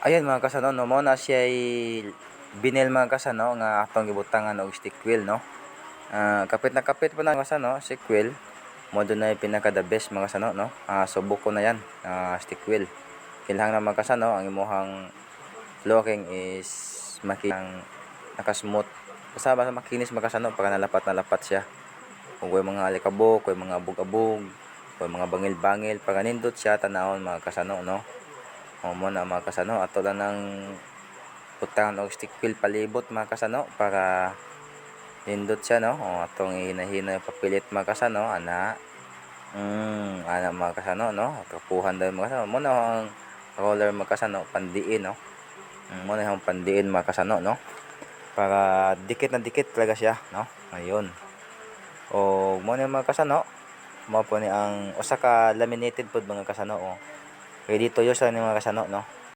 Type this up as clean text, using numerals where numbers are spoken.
Ayan mga kasano, no, mo na siya binil mga kasano nga atong gibutangan og stick wheel, no. Kapit na kapit po na kasano stick wheel. Mo do na pinaka the best mga kasano, no. Subok ko na yan, stick wheel. Kinahang na mga kasano ang imuhang flooring is makitang nakasmooth. Basta makinis mga kasano para nalapat siya. Kung may mga alikabok, kung mga abog-abog, kung mga bangil-bangil, para nindot siya tanawon mga kasano, no. Mo na mga kasano ato lang ng butangan og stick wheel palibot mga kasano para nindot siya, no. Atong hina-hina papilit mga kasano ana. Ana mga kasano, no. Tapuhan daw mga kasano. Mo na ang roller mga kasano pandiin, no. Mo na ang pandiin mga kasano, no. Para dikit na dikit talaga siya, no. Ayun. O mo na mga kasano. Mo po ni ang usa ka laminated pod mga kasano, o. Ready to use ni mga kasano, no.